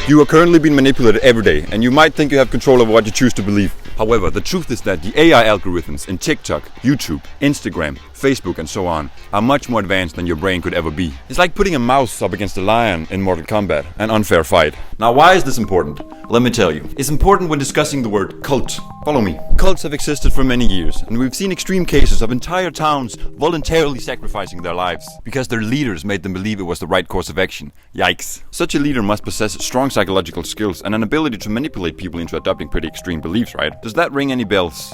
You are currently being manipulated every day, and you might think you have control over what you choose to believe. However, the truth is that the AI algorithms in TikTok, YouTube, Instagram, Facebook and so on are much more advanced than your brain could ever be. It's like putting a mouse up against a lion in Mortal Kombat, an unfair fight. Now, why is this important? Let me tell you. It's important when discussing the word cult. Follow me. Cults have existed for many years, and we've seen extreme cases of entire towns voluntarily sacrificing their lives because their leaders made them believe it was the right course of action. Yikes. Such a leader must possess strong psychological skills and an ability to manipulate people into adopting pretty extreme beliefs, right? Does that ring any bells?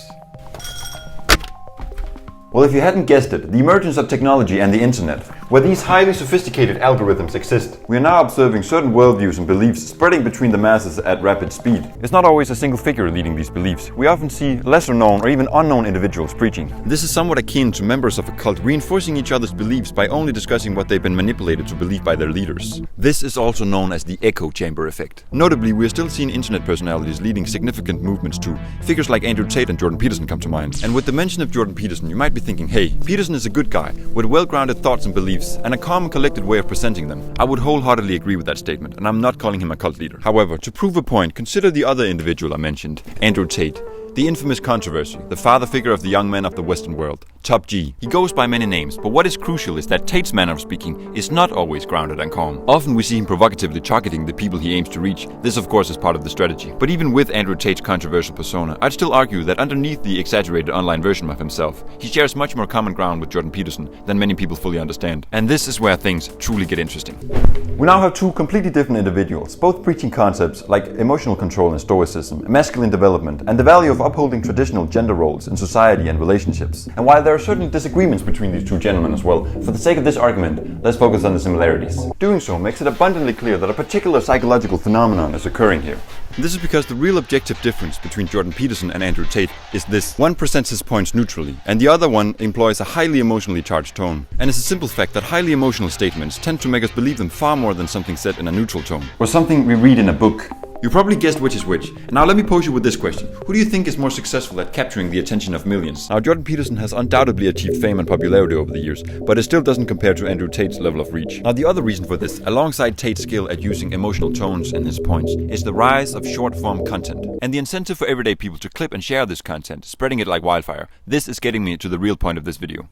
Well, if you hadn't guessed it, the emergence of technology and the internet, where these highly sophisticated algorithms exist, we are now observing certain worldviews and beliefs spreading between the masses at rapid speed. It's not always a single figure leading these beliefs. We often see lesser known or even unknown individuals preaching. This is somewhat akin to members of a cult reinforcing each other's beliefs by only discussing what they've been manipulated to believe by their leaders. This is also known as the echo chamber effect. Notably, we are still seeing internet personalities leading significant movements too. Figures like Andrew Tate and Jordan Peterson come to mind. And with the mention of Jordan Peterson, you might be thinking, hey, Peterson is a good guy with well-grounded thoughts and beliefs and a calm and collected way of presenting them. I would wholeheartedly agree with that statement, and I'm not calling him a cult leader. However, to prove a point, consider the other individual I mentioned, Andrew Tate. The infamous controversy, the father figure of the young men of the Western world, Top G. He goes by many names, but what is crucial is that Tate's manner of speaking is not always grounded and calm. Often we see him provocatively targeting the people he aims to reach. This of course is part of the strategy. But even with Andrew Tate's controversial persona, I'd still argue that underneath the exaggerated online version of himself, he shares much more common ground with Jordan Peterson than many people fully understand. And this is where things truly get interesting. We now have two completely different individuals, both preaching concepts like emotional control and stoicism, masculine development, and the value of upholding traditional gender roles in society and relationships. And while there are certain disagreements between these two gentlemen as well, for the sake of this argument, let's focus on the similarities. Doing so makes it abundantly clear that a particular psychological phenomenon is occurring here. This is because the real objective difference between Jordan Peterson and Andrew Tate is this. One presents his points neutrally, and the other one employs a highly emotionally charged tone. And it's a simple fact that highly emotional statements tend to make us believe them far more than something said in a neutral tone, or something we read in a book. You probably guessed which is which. And now let me pose you with this question. Who do you think is more successful at capturing the attention of millions? Now, Jordan Peterson has undoubtedly achieved fame and popularity over the years, but it still doesn't compare to Andrew Tate's level of reach. Now, the other reason for this, alongside Tate's skill at using emotional tones in his points, is the rise of short-form content. And the incentive for everyday people to clip and share this content, spreading it like wildfire. This is getting me to the real point of this video.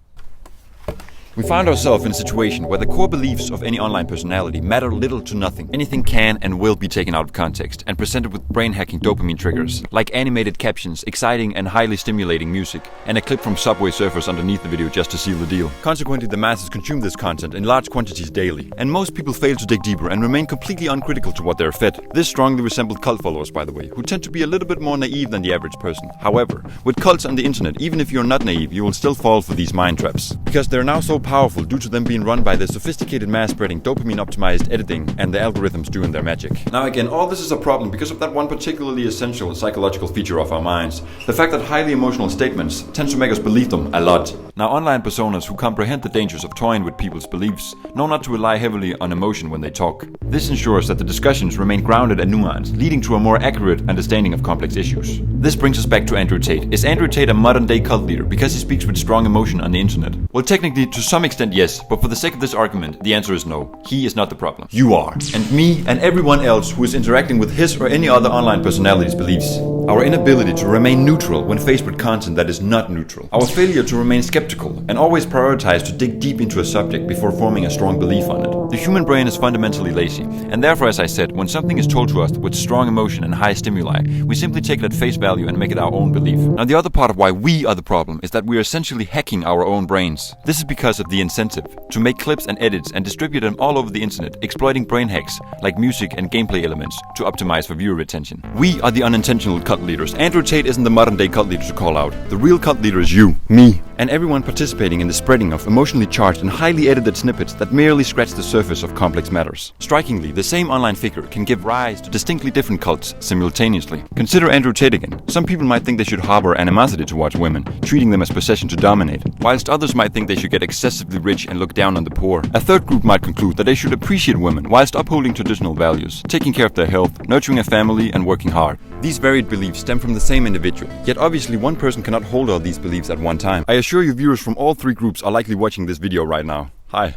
We find ourselves in a situation where the core beliefs of any online personality matter little to nothing. Anything can and will be taken out of context and presented with brain-hacking dopamine triggers, like animated captions, exciting and highly stimulating music, and a clip from Subway Surfers underneath the video just to seal the deal. Consequently, the masses consume this content in large quantities daily, and most people fail to dig deeper and remain completely uncritical to what they're fed. This strongly resembles cult followers, by the way, who tend to be a little bit more naive than the average person. However, with cults on the internet, even if you're not naive, you will still fall for these mind traps, because they're now so powerful due to them being run by the sophisticated mass-spreading dopamine-optimized editing and the algorithms doing their magic. Now again, all this is a problem because of that one particularly essential psychological feature of our minds, the fact that highly emotional statements tend to make us believe them a lot. Now, online personas who comprehend the dangers of toying with people's beliefs know not to rely heavily on emotion when they talk. This ensures that the discussions remain grounded and nuanced, leading to a more accurate understanding of complex issues. This brings us back to Andrew Tate. Is Andrew Tate a modern-day cult leader because he speaks with strong emotion on the internet? Well, technically, to some extent, yes, but for the sake of this argument, the answer is no. He is not the problem. You are. And me and everyone else who is interacting with his or any other online personality's beliefs. Our inability to remain neutral when faced with content that is not neutral. Our failure to remain skeptical and always prioritize to dig deep into a subject before forming a strong belief on it. The human brain is fundamentally lazy, and therefore, as I said, when something is told to us with strong emotion and high stimuli, we simply take it at face value and make it our own belief. Now, the other part of why we are the problem is that we are essentially hacking our own brains. This is because of the incentive to make clips and edits and distribute them all over the internet, exploiting brain hacks like music and gameplay elements to optimize for viewer retention. We are the unintentional cult leaders. Andrew Tate isn't the modern day cult leader to call out. The real cult leader is you, me, and everyone participating in the spreading of emotionally charged and highly edited snippets that merely scratch the surface of complex matters. Strikingly, the same online figure can give rise to distinctly different cults simultaneously. Consider Andrew Tate again. Some people might think they should harbor animosity towards women, treating them as possession to dominate, whilst others might think they should get excessively rich and look down on the poor. A third group might conclude that they should appreciate women whilst upholding traditional values, taking care of their health, nurturing a family, and working hard. These varied beliefs stem from the same individual, yet obviously one person cannot hold all these beliefs at one time. I assure you viewers from all three groups are likely watching this video right now. Hi.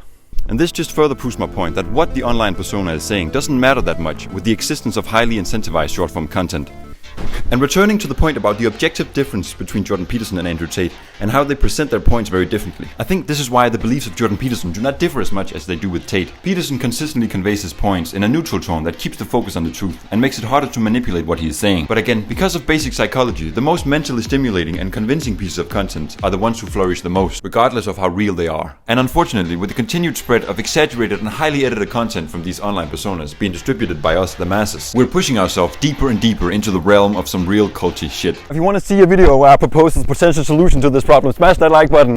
And this just further proves my point that what the online persona is saying doesn't matter that much with the existence of highly incentivized short-form content. And returning to the point about the objective difference between Jordan Peterson and Andrew Tate and how they present their points very differently, I think this is why the beliefs of Jordan Peterson do not differ as much as they do with Tate. Peterson consistently conveys his points in a neutral tone that keeps the focus on the truth and makes it harder to manipulate what he is saying. But again, because of basic psychology, the most mentally stimulating and convincing pieces of content are the ones who flourish the most, regardless of how real they are. And unfortunately, with the continued spread of exaggerated and highly edited content from these online personas being distributed by us, the masses, we're pushing ourselves deeper and deeper into the realm of some real culty shit. If you want to see a video where I propose a potential solution to this problem, smash that like button.